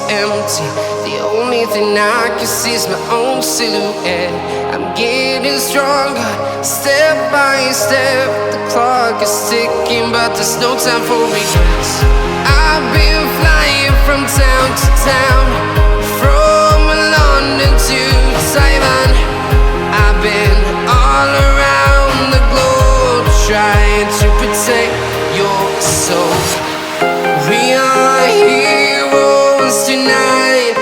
empty. The only thing I can see is my own silhouette. I'm getting stronger, step by step. The clock is ticking, but there's no time for regrets. I've been flying from town to town, from London to Taiwan. I've been all around the globe, trying to protect your soul. We are heroes tonight.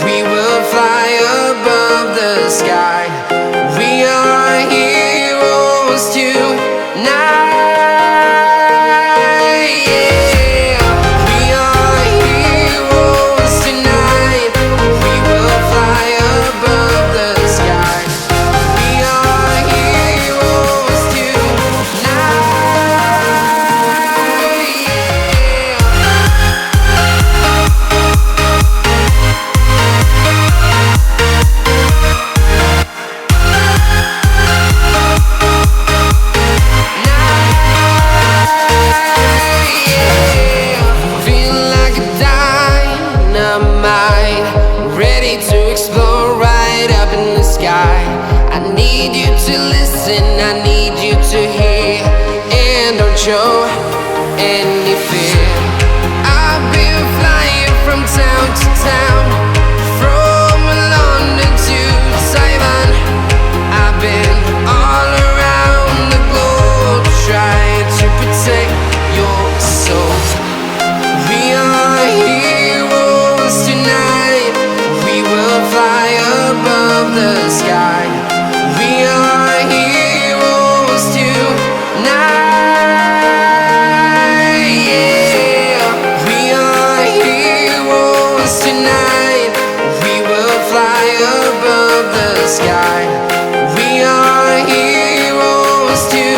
We will fly above the sky. We are heroes tonight. Yeah. We are heroes tonight. We will fly above the sky. We are heroes tonight. I need you to listen, I need you to hear, and don't show any fear. I've been flying from town to town, from London to Taiwan. I've been all around the globe, trying to protect your soul. We are heroes tonight. We will fly above the sky. We are heroes tonight. Yeah. We are heroes tonight. We will fly above the sky. We are heroes tonight.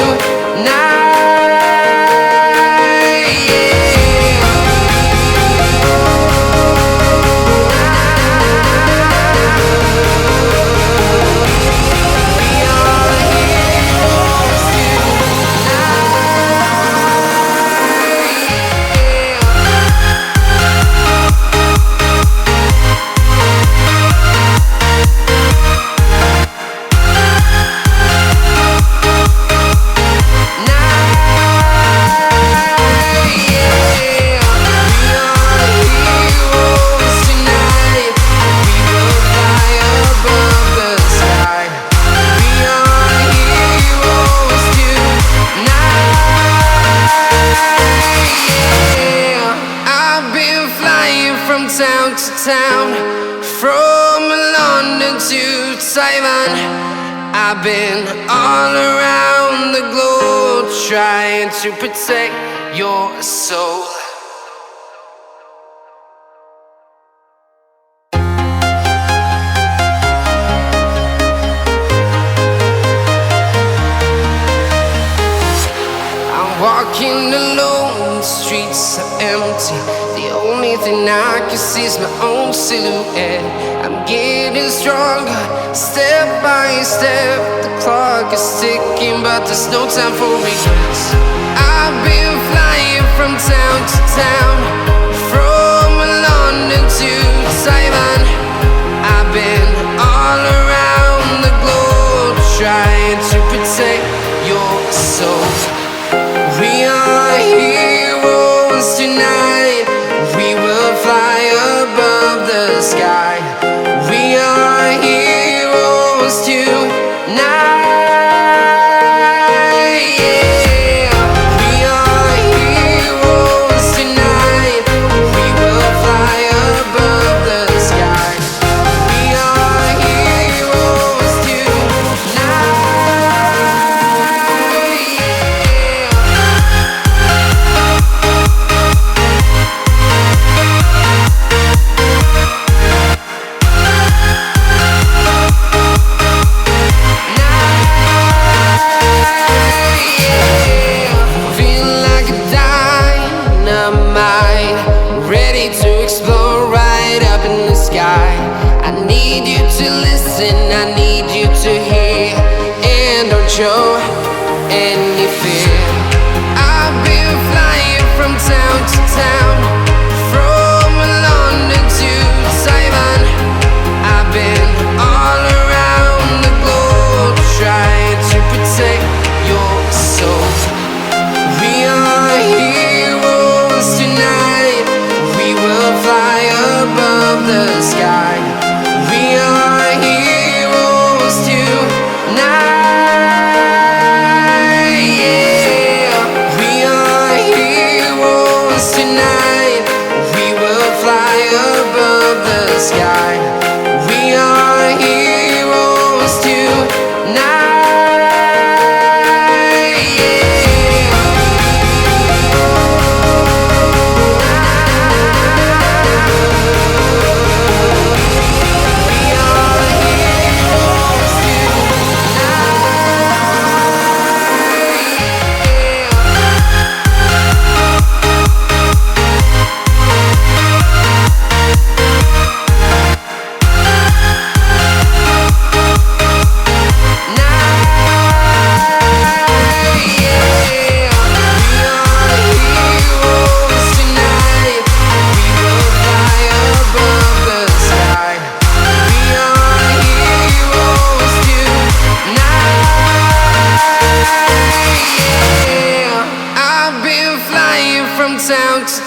Town to town, from London to Taiwan. I've been all around the globe, trying to protect your soul. I'm walking alone, the streets are empty. The only thing I can see is my own silhouette. I'm getting stronger, step by step. The clock is ticking, but there's no time for regrets. I've been flying from town to town, from London to Taiwan. I've been all around the globe, trying to protect your soul. We are heroes tonight. We will fly above the sky. We are heroes tonight. Yeah. We are heroes tonight. We will fly above the sky. We are heroes tonight. I need you to listen, I need you to hear, and don't show any fear. I've been flying from town to town, from London to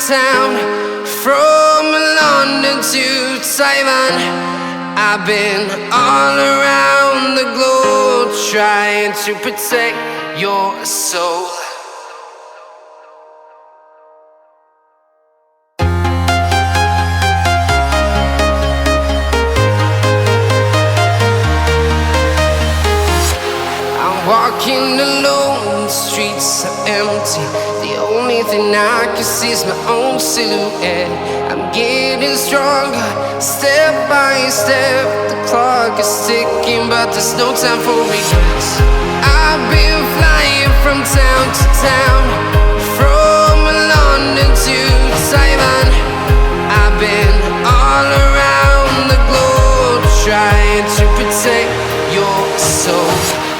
town, from London to Taiwan. I've been all around the globe trying to protect your soul. Walking alone, the streets are empty. The only thing I can see is my own silhouette. I'm getting stronger, step by step. The clock is ticking, but there's no time for regrets. I've been flying from town to town, from London to Taiwan. I've been all around the globe trying to protect your soul.